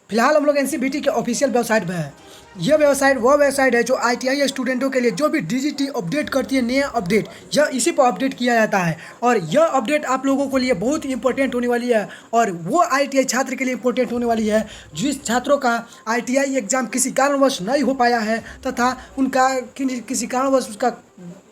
फिलहाल हम लोग एनसीबीटी के ऑफिशियल वेबसाइट पे है। यह वेबसाइट वो वेबसाइट है जो आईटीआई स्टूडेंटों के लिए जो भी डीजीटी अपडेट करती है, नया अपडेट यह इसी पर अपडेट किया जाता है। और यह अपडेट आप लोगों के लिए बहुत ही इंपॉर्टेंट होने वाली है, और वो आईटीआई छात्र के लिए इंपॉर्टेंट होने वाली है जिस छात्रों का आईटीआई एग्जाम किसी कारणवश नहीं हो पाया है, तथा उनका किसी कारणवश उसका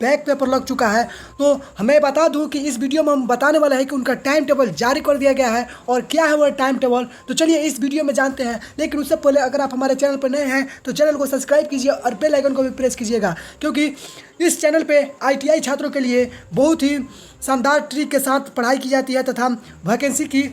बैक पेपर लग चुका है। तो हमें बता दूं कि इस वीडियो में हम बताने वाले हैं कि उनका टाइम टेबल जारी कर दिया गया है और क्या है वह टाइम टेबल। तो चलिए इस वीडियो में जानते हैं, लेकिन उससे पहले अगर आप हमारे चैनल पर नए हैं तो चैनल को सब्सक्राइब कीजिए और बेल आइकन को भी प्रेस कीजिएगा, क्योंकि इस चैनल पे आईटीआई छात्रों के लिए बहुत ही शानदार ट्रिक के साथ पढ़ाई की जाती है तथा वैकेंसी की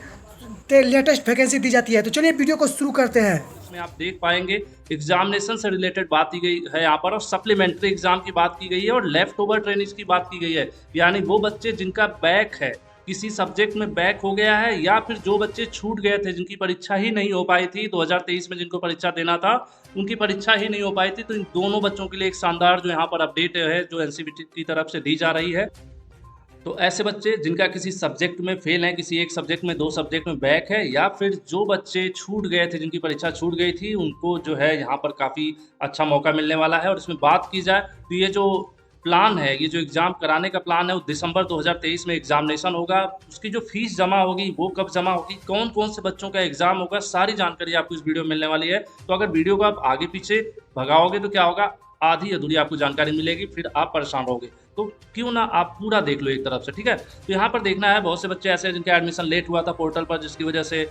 लेटेस्ट वैकेंसी दी जाती है। तो चलिए वीडियो को शुरू करते हैं। में आप देख पाएंगे एग्जामिनेशन से रिलेटेड बात की गई है यहाँ पर, और सप्लीमेंट्री एग्जाम की बात की गई है, और लेफ्ट ओवर ट्रेनिंग्स की बात की गई है। यानी वो बच्चे जिनका बैक है, किसी सब्जेक्ट में बैक हो गया है, या फिर जो बच्चे छूट गए थे, जिनकी परीक्षा ही नहीं हो पाई थी 2023 में, जिनको परीक्षा देना था उनकी परीक्षा ही नहीं हो पाई थी, तो इन दोनों बच्चों के लिए एक शानदार जो यहाँ पर अपडेट है जो एनसीबीटी की तरफ से दी जा रही है। तो ऐसे बच्चे जिनका किसी सब्जेक्ट में फेल है, किसी एक सब्जेक्ट में, दो सब्जेक्ट में बैक है, या फिर जो बच्चे छूट गए थे, जिनकी परीक्षा छूट गई थी, उनको जो है यहाँ पर काफ़ी अच्छा मौका मिलने वाला है। और इसमें बात की जाए तो ये जो प्लान है, ये जो एग्ज़ाम कराने का प्लान है, वो दिसंबर 2023 में एग्जामिनेशन होगा। उसकी जो फीस जमा होगी वो कब जमा होगी, कौन कौन से बच्चों का एग्ज़ाम होगा, सारी जानकारी आपको इस वीडियो में मिलने वाली है। तो अगर वीडियो को आप आगे पीछे भगाओगे तो क्या होगा, आधी अधूरी आपको जानकारी मिलेगी, फिर आप परेशान रहोगे। तो क्यों ना आप पूरा देख लो एक तरफ से, ठीक है। तो यहाँ पर देखना है, बहुत से बच्चे ऐसे हैं जिनका एडमिशन लेट हुआ था पोर्टल पर, जिसकी वजह से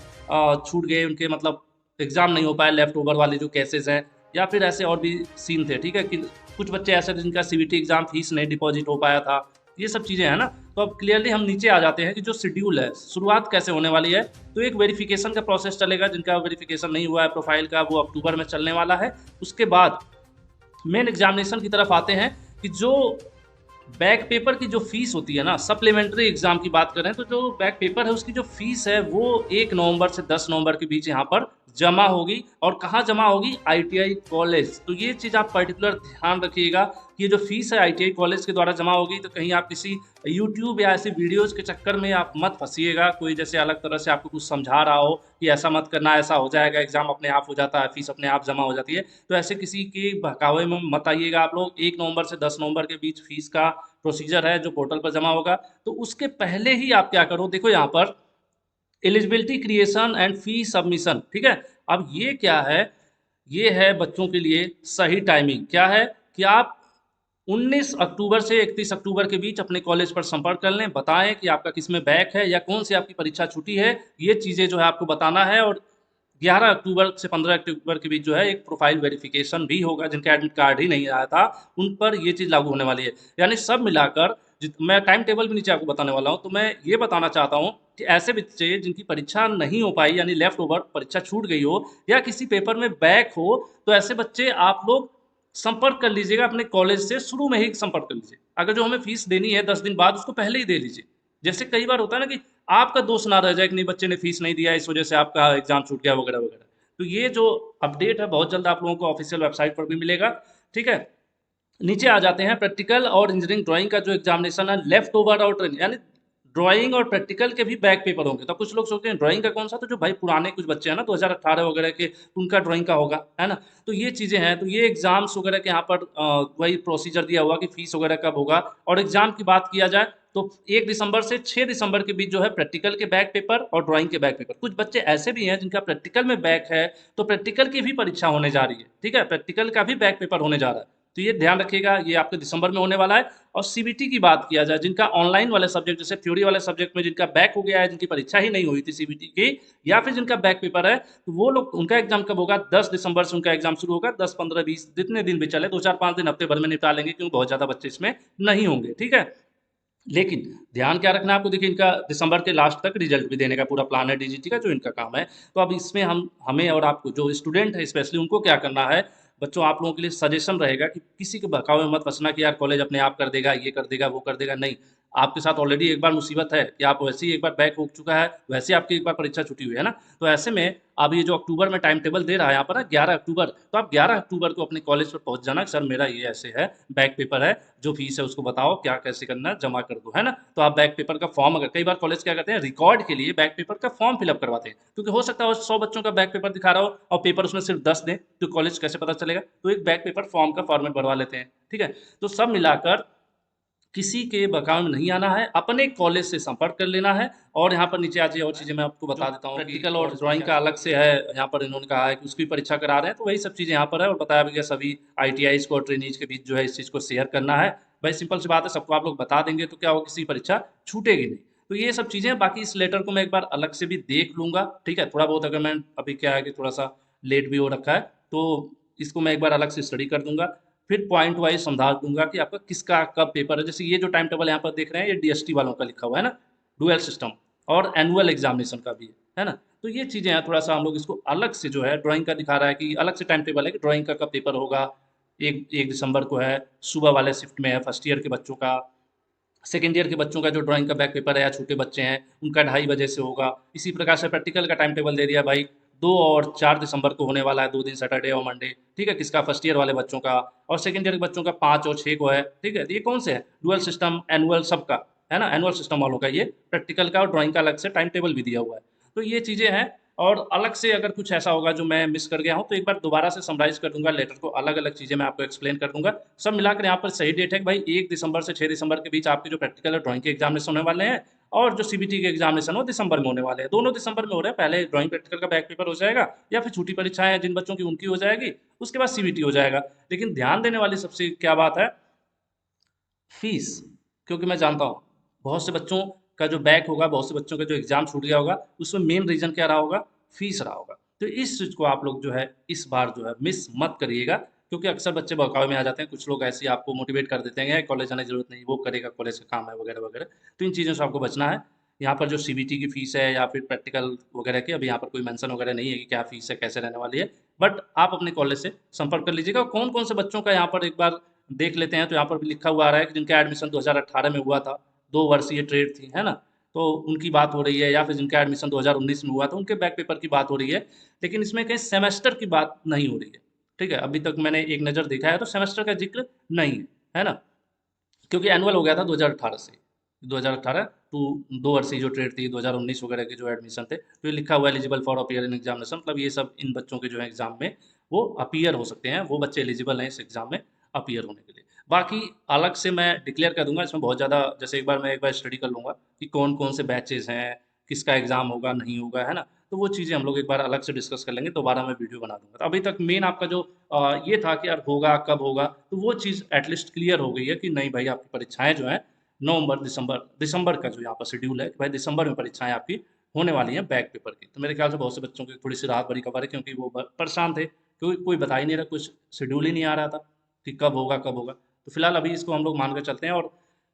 छूट गए, उनके मतलब एग्जाम नहीं हो पाए, लेफ्ट ओवर वाले जो केसेस हैं, या फिर ऐसे और भी सीन थे, ठीक है। कि कुछ बच्चे ऐसे थे जिनका सीबीटी एग्जाम फीस नहीं डिपॉजिट हो पाया था, ये सब चीज़ें हैं ना। तो अब क्लियरली हम नीचे आ जाते हैं कि जो शेड्यूल है, शुरुआत कैसे होने वाली है। तो एक वेरिफिकेशन का प्रोसेस चलेगा, जिनका वेरिफिकेशन नहीं हुआ है प्रोफाइल का, वो अक्टूबर में चलने वाला है। उसके बाद मेन एग्जामिनेशन की तरफ आते हैं कि जो बैक पेपर की जो फीस होती है ना, सप्लीमेंट्री एग्जाम की बात करें तो जो बैक पेपर है उसकी जो फीस है वो 1 नवंबर से 10 नवंबर के बीच यहाँ पर जमा होगी। और कहाँ जमा होगी, आईटीआई कॉलेज। तो ये चीज़ आप पर्टिकुलर ध्यान रखिएगा कि ये जो फीस है आईटीआई कॉलेज के द्वारा जमा होगी। तो कहीं आप किसी यूट्यूब या ऐसी वीडियोज़ के चक्कर में आप मत फंसिएगा, कोई जैसे अलग तरह से आपको कुछ समझा रहा हो कि ऐसा मत करना, ऐसा हो जाएगा, एग्जाम अपने आप हो जाता है, फीस अपने आप जमा हो जाती है। तो ऐसे किसी के बहकावे में मत आइएगा आप लोग। 1 नवंबर से 10 नवंबर के बीच फीस का प्रोसीजर है जो पोर्टल पर जमा होगा। तो उसके पहले ही आप क्या करो, देखो यहाँ पर eligibility creation and fee submission, ठीक है। अब ये क्या है, ये है बच्चों के लिए सही टाइमिंग। क्या है कि आप 19 अक्टूबर से 31 अक्टूबर के बीच अपने कॉलेज पर संपर्क कर लें, बताएं कि आपका किस में बैक है या कौन सी आपकी परीक्षा छूटी है, ये चीज़ें जो है आपको बताना है। और 11 अक्टूबर से 15 अक्टूबर के बीच जो है एक प्रोफाइल वेरिफिकेशन भी होगा, जिनका एडमिट कार्ड ही नहीं आया था उन पर ये चीज़ लागू होने वाली है। यानी सब मिलाकर मैं टाइम टेबल भी नीचे आपको बताने वाला हूँ। तो मैं ये बताना चाहता हूँ कि ऐसे बच्चे जिनकी परीक्षा नहीं हो पाई, यानी लेफ्ट ओवर परीक्षा छूट गई हो या किसी पेपर में बैक हो, तो ऐसे बच्चे आप लोग संपर्क कर लीजिएगा अपने कॉलेज से, शुरू में ही संपर्क कर लीजिए। अगर जो हमें फीस देनी है 10 दिन बाद, उसको पहले ही दे लीजिए। जैसे कई बार होता है ना कि आपका दोष ना रह जाए कि नहीं बच्चे ने फीस नहीं दिया, इस वजह से आपका एग्जाम छूट गया वगैरह वगैरह। तो ये जो अपडेट है बहुत जल्द आप लोगों को ऑफिशियल वेबसाइट पर भी मिलेगा, ठीक है। नीचे आ जाते हैं, प्रैक्टिकल और इंजीनियरिंग ड्राइंग का जो एग्जामिनेशन है, लेफ्ट ओवर और ट्रेनिंग, यानी ड्राइंग और प्रैक्टिकल के भी बैक पेपर होंगे। तो कुछ लोग सोचते हैं ड्राइंग का कौन सा, तो जो भाई पुराने कुछ बच्चे हैं ना 2018 वगैरह के, उनका ड्राइंग का होगा, है ना। तो ये चीज़ें हैं। तो ये एग्जाम्स वगैरह के यहाँ पर वही प्रोसीजर दिया हुआ कि फीस वगैरह कब होगा। और एग्जाम की बात किया जाए तो 1 दिसंबर से 6 दिसंबर के बीच जो है प्रैक्टिकल के बैक पेपर और ड्राइंग के बैक पेपर। कुछ बच्चे ऐसे भी हैं जिनका प्रैक्टिकल में बैक है, तो प्रैक्टिकल की भी परीक्षा होने जा रही है, ठीक है। प्रैक्टिकल का भी बैक पेपर होने जा रहा है। तो ये ध्यान रखिएगा, ये आपके दिसंबर में होने वाला है। और सीबीटी की बात किया जाए, जिनका ऑनलाइन वाले सब्जेक्ट, जैसे थ्योरी वाले सब्जेक्ट में जिनका बैक हो गया है, जिनकी परीक्षा ही नहीं हुई थी सीबीटी की, या फिर जिनका बैक पेपर है, तो वो लोग, उनका एग्जाम कब होगा, 10 दिसंबर से उनका एग्जाम शुरू होगा। 10, 15, 20 जितने दिन भी चले, 2, 4, 5 दिन हफ्ते भर में निपटा लेंगे, क्योंकि बहुत ज़्यादा बच्चे इसमें नहीं होंगे, ठीक है। लेकिन ध्यान क्या रखना है आपको, देखिए इनका दिसंबर के लास्ट तक रिजल्ट भी देने का पूरा प्लान है डीजीटी का, जो इनका काम है। तो अब इसमें हमें और आपको जो स्टूडेंट है स्पेशली, उनको क्या करना है बच्चों, आप लोगों के लिए सजेशन रहेगा कि किसी के बहकावे में मत फंसना कि यार कॉलेज अपने आप कर देगा, ये कर देगा, वो कर देगा। नहीं, आपके साथ ऑलरेडी एक बार मुसीबत है कि आप वैसे ही एक बार बैक हो चुका है, वैसे आपकी एक बार परीक्षा छूटी हुई है ना। तो ऐसे में अब ये जो अक्टूबर में टाइम टेबल दे रहा है यहाँ पर ना 11 अक्टूबर, तो आप 11 अक्टूबर को अपने कॉलेज पर पहुंच जाना, सर मेरा ये ऐसे है, बैक पेपर है, जो फीस है उसको बताओ, क्या कैसे करना है, जमा कर दो, है ना। तो आप बैक पेपर का फॉर्म, अगर कई बार कॉलेज क्या करते हैं, रिकॉर्ड के लिए बैक पेपर का फॉर्म फिलअप करवाते हैं, क्योंकि हो सकता है 100 बच्चों का बैक पेपर दिखा रहा हो और पेपर उसमें सिर्फ 10 दें, तो कॉलेज कैसे पता चलेगा। तो एक बैक पेपर फॉर्म का फॉर्मेट भरवा लेते हैं, ठीक है। तो सब मिलाकर किसी के बहकावे में नहीं आना है, अपने कॉलेज से संपर्क कर लेना है। और यहाँ पर नीचे आज ये और चीज़ें मैं आपको बता देता हूँ, प्रैक्टिकल और ड्राइंग का अलग से है, यहाँ पर इन्होंने कहा है कि उसकी परीक्षा करा रहे हैं, तो वही सब चीज़ें यहाँ पर है। और बताया भी गया सभी ITIs को और ट्रेनीज के बीच जो है इस चीज़ को शेयर करना है। भाई सिंपल सी बात है, सबको आप लोग बता देंगे तो क्या होगा, किसी परीक्षा छूटेगी नहीं। तो ये सब चीज़ें, बाकी इस लेटर को मैं एक बार अलग से भी देख लूँगा, ठीक है। थोड़ा बहुत अगर मैं अभी क्या है कि थोड़ा सा लेट भी हो रखा है, तो इसको मैं एक बार अलग से स्टडी कर दूंगा, फिर पॉइंट वाइज समझा दूंगा कि आपका किसका कब पेपर है। जैसे ये जो टाइम टेबल यहाँ पर देख रहे हैं, ये DST वालों का लिखा हुआ है ना, डुअल सिस्टम, और एनुअल एग्जामिनेशन का भी है ना। तो ये चीज़ें हैं, थोड़ा सा हम लोग इसको अलग से जो है ड्राइंग का दिखा रहा है कि अलग से टाइम टेबल है कि ड्राइंग का कब पेपर होगा। 1 दिसंबर को है, सुबह वाले शिफ्ट में है, फर्स्ट ईयर के बच्चों का। सेकेंड ईयर के बच्चों का जो ड्राइंग का बैक पेपर है या छोटे बच्चे हैं उनका 2:30 बजे से होगा। इसी प्रकार से प्रैक्टिकल का टाइम टेबल दे दिया भाई, 2 और 4 दिसंबर को होने वाला है, 2 दिन सैटरडे और मंडे, ठीक है। किसका, फर्स्ट ईयर वाले बच्चों का, और सेकेंड ईयर के बच्चों का 5 और 6 को है, ठीक है। तो ये कौन से है, डुअल सिस्टम, एनुअल, सबका है ना। एनुअल सिस्टम वालों का ये प्रैक्टिकल का और ड्राइंग का अलग से टाइम टेबल भी दिया हुआ है। तो ये चीज़ें हैं। और अलग से अगर कुछ ऐसा होगा जो मैं मिस कर गया हूँ, तो एक बार दोबारा से समराइज कर दूंगा लेटर को, अलग अलग चीज़ें मैं आपको एक्सप्लेन कर दूंगा। सब मिलाकर यहाँ पर सही डेट है कि भाई 1 दिसंबर से 6 दिसंबर के बीच आपके जो प्रैक्टिकल और ड्राइंग के एग्जामिनेशन होने वाले हैं, और जो CBT के एग्जामिनेशन हो दिसंबर में होने वाले हैं। दोनों दिसंबर में हो रहे हैं, पहले ड्राइंग प्रैक्टिकल का बैक पेपर हो जाएगा, या फिर छोटी परीक्षाएं जिन बच्चों की उनकी हो जाएगी, उसके बाद CBT हो जाएगा। लेकिन ध्यान देने वाली सबसे क्या बात है, फीस। क्योंकि मैं जानता हूँ बहुत से बच्चों का जो बैक होगा, बहुत से बच्चों का जो एग्जाम छूट गया होगा, उसमें मेन रीजन क्या रहा होगा, फीस रहा होगा। तो इस चीज़ को आप लोग जो है इस बार जो है मिस मत करिएगा, क्योंकि अक्सर बच्चे बहकावे में आ जाते हैं। कुछ लोग ऐसे ही आपको मोटिवेट कर देते हैं, कॉलेज जाने की जरूरत नहीं, वो करेगा, कॉलेज का काम है, वगैरह वगैरह। तो इन चीज़ों से आपको बचना है। यहाँ पर जो CBT की फीस है या फिर प्रैक्टिकल वगैरह की, अभी यहाँ पर कोई मेंशन वगैरह नहीं है कि क्या फीस है, कैसे रहने वाली है, बट आप अपने कॉलेज से संपर्क कर लीजिएगा। कौन कौन से बच्चों का यहाँ पर एक बार देख लेते हैं। तो यहाँ पर भी लिखा हुआ आ रहा है कि जिनका एडमिशन 2018 में हुआ था, 2 वर्षीय ट्रेड थी, है ना, तो उनकी बात हो रही है, या फिर जिनका एडमिशन 2019 में हुआ था उनके बैक पेपर की बात हो रही है। लेकिन इसमें कहीं सेमेस्टर की बात नहीं हो रही है, ठीक है। अभी तक मैंने एक नज़र देखा है तो सेमेस्टर का जिक्र नहीं है ना, क्योंकि एनुअल हो गया था 2018 से। 2018 टू 2 वर्षीय जो ट्रेड थी, 2019 वगैरह के जो एडमिशन थे, तो ये लिखा हुआ eligible for appear in examination, मतलब ये सब इन बच्चों के जो है एग्जाम में वो अपीयर हो सकते हैं, वो बच्चे एलिजिबल हैं इस एग्जाम में अपीयर होने के लिए। बाकी अलग से मैं डिक्लेयर कर दूंगा, इसमें बहुत ज़्यादा, जैसे एक बार स्टडी कर लूँगा कि कौन कौन से बैचेज हैं, किसका एग्जाम होगा नहीं होगा, है ना। तो वो चीज़ें हम लोग एक बार अलग से डिस्कस कर लेंगे, दोबारा मैं वीडियो बना दूंगा। तो अभी तक मेन आपका जो ये था कि यार होगा कब होगा, तो वो चीज़ एटलीस्ट क्लियर हो गई है कि नहीं भाई, आपकी परीक्षाएं जो हैं नवंबर दिसंबर का जो यहाँ पर शेड्यूल है कि भाई दिसंबर में परीक्षाएं आपकी होने वाली हैं बैक पेपर की। तो मेरे ख्याल से बहुत से बच्चों की थोड़ी सी राहत भरी खबर है, क्योंकि वो परेशान थे, क्योंकि कोई बता ही नहीं रहा, कुछ शेड्यूल ही नहीं आ रहा था कि कब होगा कब होगा। तो फिलहाल अभी इसको हम लोग मान कर चलते हैं। और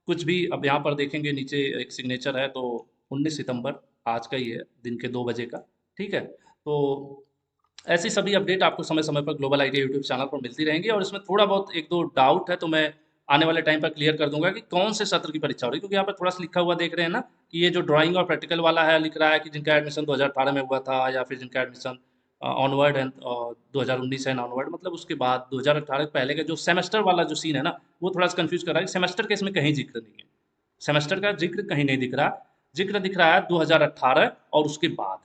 कुछ भी अब यहाँ पर देखेंगे नीचे एक सिग्नेचर है, तो 19 सितंबर आज का ही है, दिन के 2 बजे का, ठीक है। तो ऐसी सभी अपडेट आपको समय समय पर ग्लोबल आईटी यूट्यूब चैनल पर मिलती रहेंगी। और इसमें थोड़ा बहुत एक दो डाउट है तो मैं आने वाले टाइम पर क्लियर कर दूंगा कि कौन से सत्र की परीक्षा हो रही है, क्योंकि यहाँ पर थोड़ा सा लिखा हुआ देख रहे हैं ना कि ये जो ड्राइंग और प्रैक्टिकल वाला है, लिख रहा है कि जिनका एडमिशन 2018 में हुआ था, या फिर जिनका admission onward and 2019 and onward, मतलब उसके बाद 2018 के पहले का जो सेमेस्टर वाला जो सीन है ना, वो थोड़ा सा कंफ्यूज कर रहा है कि सेमेस्टर के इसमें कहीं जिक्र नहीं है, सेमेस्टर का जिक्र कहीं नहीं दिख रहा। जिक्र दिख रहा है 2018 और उसके बाद,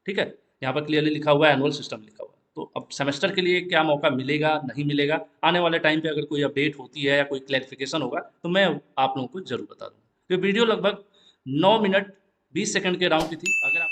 ठीक है। यहाँ पर क्लियरली लिखा हुआ है एनुअल सिस्टम लिखा हुआ है। तो अब सेमेस्टर के लिए क्या मौका मिलेगा नहीं मिलेगा, आने वाले टाइम पे अगर कोई अपडेट होती है या कोई क्लैरिफिकेशन होगा तो मैं आप लोगों को जरूर बता दूंगा। तो वीडियो लगभग 9 मिनट 20 सेकंड के राउंड की थी। अगर आप